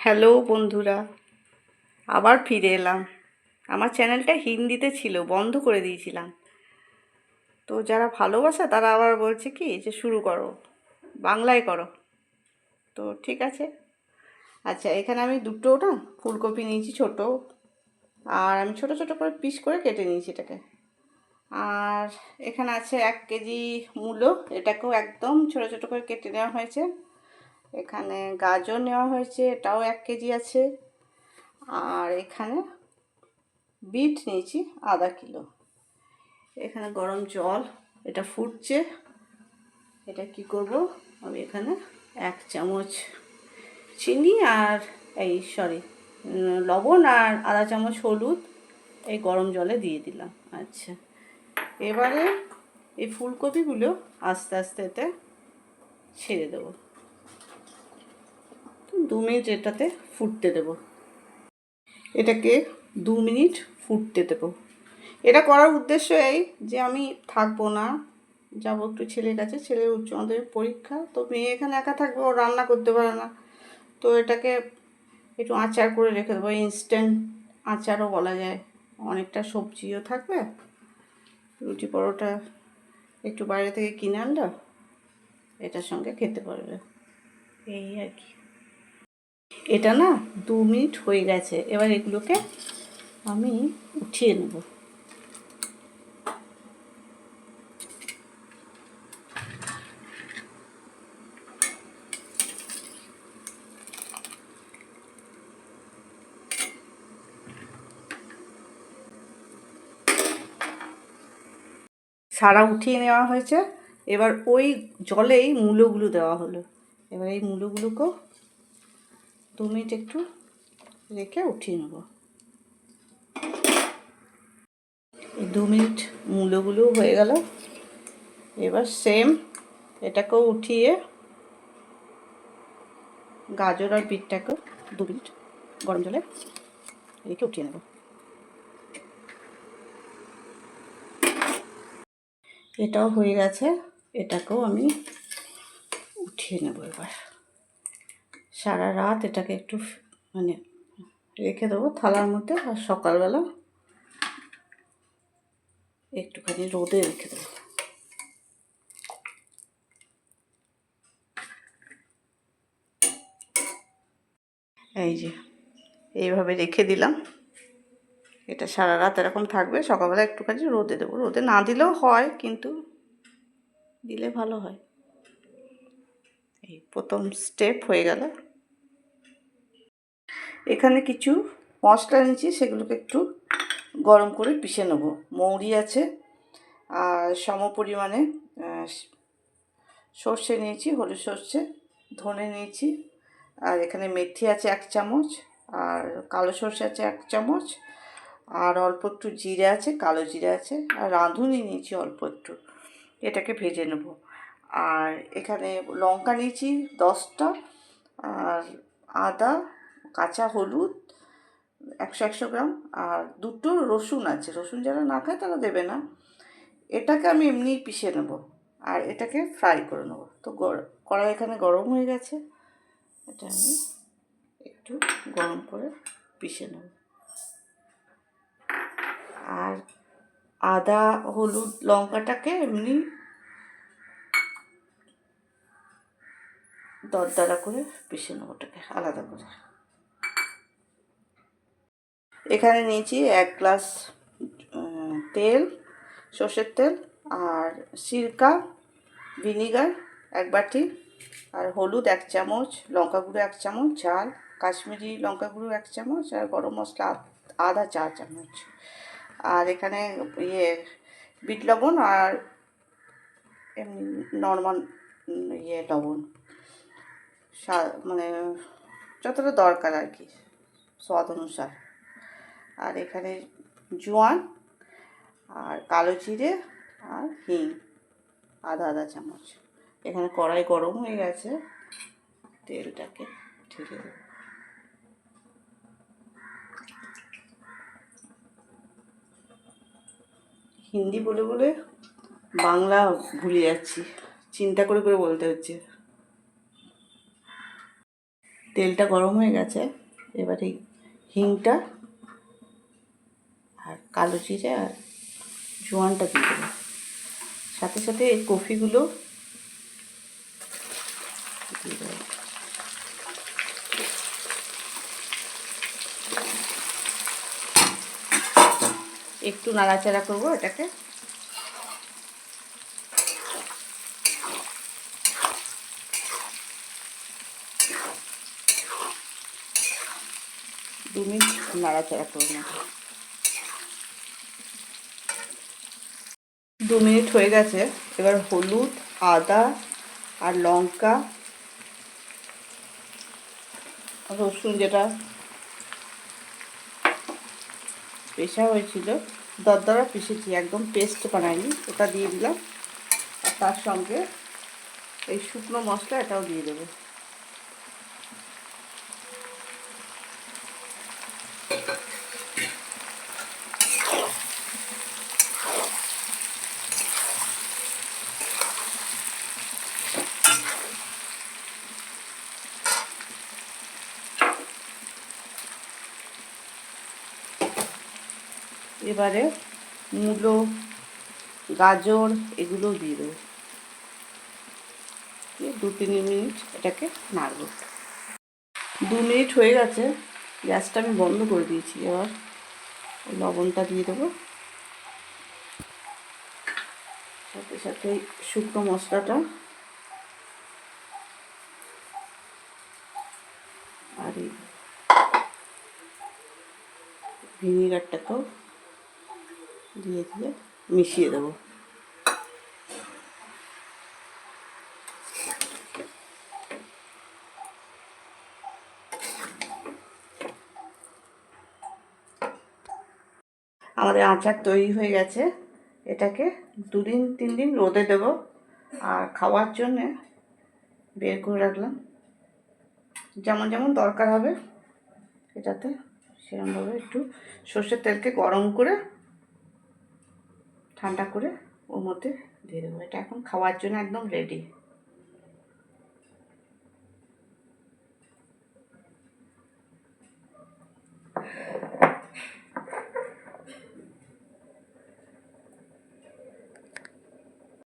Hello বন্ধুরা, আবার ফিরে এলাম। আমার চ্যানেলটা হিন্দিতে ছিল, বন্ধ করে দিয়েছিলাম। তো যারা ভালোবাসে তারা আবার বলছে কি যে শুরু করো, বাংলায় করো। তো ঠিক আছে। আচ্ছা, এখানে আমি দুটো না ফুলকপি নিয়েছি ছোট, আর আমি ছোট ছোট করে পিস করে কেটে নিয়েছি এটাকে। আর এখানে আছে 1 কেজি মূলো, এটাকেও একদম ছোট ছোট করে কেটে নেওয়া হয়েছে। এখানে গাজর নেওয়া হয়েছে, এটাও 1 কেজি আছে। আর এখানে বিট নিয়েছি ½ কিলো। এখানে গরম জল, এটা ফুটছে। এটা কি করব, আমি এখানে 1 চামচ চিনি আর লবণ আর ½ চামচ হলুদ এই গরম জলে দিয়ে দিলাম। আচ্ছা, এবারে এই ফুলকপিগুলো আস্তে আস্তে এতে ছেড়ে দেবো। 2 মিনিট এটাতে ফুটতে দেবো। এটাকে 2 মিনিট ফুটতে দেবো। এটা করার উদ্দেশ্য এই যে আমি থাকবো না, যাবো একটু ছেলের কাছে। ছেলের উচ্চ মাধ্যমিক পরীক্ষা, তো মেয়ে এখানে একা থাকবে, ও রান্না করতে পারে না। তো এটাকে একটু আচার করে রেখে দেবো, ইনস্ট্যান্ট আচারও বলা যায়। অনেকটা সবজিও থাকবে, রুটি পরোটা একটু বাইরে থেকে কিনে আনলো, এটার সঙ্গে খেতে পারবে, এই আর কি। এটা না 2 মিনিট হয়ে গেছে, এবার এগুলোকে আমি উঠিয়ে নেব। সারা উঠিয়ে নেওয়া হয়েছে। এবার ওই জলেই মূলোগুলো দেওয়া হলো। এবার এই মূলোগুলোকেও 2 মিনিট একটু রেখে উঠিয়ে নেব। এই 2 মিনিট মূলোগুলো হয়ে গেল। এবার সেম এটাকেও উঠিয়ে গাজর আর বিটটাকেও 2 মিনিট গরম জলে রেখে উঠিয়ে নেব। এটাও হয়ে গেছে, এটাকেও আমি উঠিয়ে নেব। এবার সারা রাত এটাকে একটু রেখে দেবো থালার মধ্যে, আর সকালবেলা একটুখানি রোদে রেখে দেবো। এই যে এইভাবে রেখে দিলাম। এটা সারা রাত এরকম থাকবে, সকালবেলা একটুখানি রোদে দেবো। রোদে না দিলেও হয়, কিন্তু দিলে ভালো হয়। এই প্রথম স্টেপ হয়ে গেল। এখানে কিছু মশলা নিয়েছি, সেগুলোকে একটু গরম করে পিষে নেব। মৌরি আছে, আর সম পরিমাণে সর্ষে নিয়েছি, হলুদ সর্ষে, ধনে নিয়েছি, আর এখানে মেথি আছে 1 চামচ, আর কালো সর্ষে আছে 1 চামচ, আর অল্প একটু জিরে আছে, কালো জিরে আছে, আর রাঁধুনি নিয়েছি অল্প একটু। এটাকে ভেজে নেব। আর এখানে লঙ্কা নিয়েছি 10টা, আর আদা, কাঁচা হলুদ 100 গ্রাম, আর 2টো রসুন আছে। রসুন যারা না খায় তারা দেবে না। এটাকে আমি এমনিই পিষে নেব, আর এটাকে ফ্রাই করে নেব। তো কড়াই এখানে গরম হয়ে গেছে, এটা আমি একটু গরম করে পিষে নেব। আর আদা, হলুদ, লঙ্কাটাকে এমনি দরদরা করে পিষে নেব, ওটাকে আলাদা করে। এখানে নিয়েছি 1 গ্লাস তেল, সর্ষের তেল, আর সিরকা ভিনিগার 1 বাটি, আর হলুদ 1 চামচ, লঙ্কা গুঁড়ো 1 চামচ, ঝাল কাশ্মীরি লঙ্কা গুঁড়ো 1 চামচ, আর গরম মশলা আদা 4 চামচ। আর এখানে বিট লবণ আর এমনি নর্মাল লবণ, মানে যতটা দরকার আর কি, স্বাদ অনুসার। আর এখানে জোয়ান, আর কালো জিরে, আর হিং আধা চামচ। এখানে কড়াই গরম হয়ে গেছে, তেলটাকে ঢেলে দেব। হিন্দি বলে বলে বাংলা ভুলে যাচ্ছি, চিন্তা করে করে বলতে হচ্ছে। তেলটা গরম হয়ে গেছে, এবার এই হিংটা আর কালো জিরে আর জোয়ানটা দিয়ে দেবো, সাথে সাথে এই কফিগুলো দিয়ে দেবো। একটু নাড়াচাড়া করবো এটাকে। দু মিনিট নাড়াচাড়া করবো না। 2 মিনিট হয়ে গেছে, এবার হলুদ, আদা আর লঙ্কা, রসুন যেটা পেশা হয়েছিল, দরদরা পিষেছি, একদম পেস্ট বানাইনি, ওটা দিয়ে দিলাম। আর তার সঙ্গে এই শুকনো মশলা এটাও দিয়ে দেবো। এবারে মূলো, গাজর এগুলো দিয়ে দেবো। 2-3 মিনিট এটাকে নাড়ব। 2 মিনিট হয়ে গেছে, গ্যাসটা আমি বন্ধ করে দিয়েছি। এবার লবণটা দিয়ে দেবো, সাথে সাথে শুকনো মশলাটা আর এই ভিনিগারটাকেও দিয়ে মিশিয়ে দেবো। আমাদের আচার তৈরি হয়ে গেছে, এটাকে 2-3 দিন রোদে দেবো, আর খাওয়ার জন্যে বের করে রাখলাম। যেমন যেমন দরকার হবে এটাতে সেরকমভাবে একটু সর্ষের তেলকে গরম করে ঠান্ডা করে ওর মধ্যে দিয়ে দেবো। এটা এখন খাওয়ার জন্য একদম রেডি।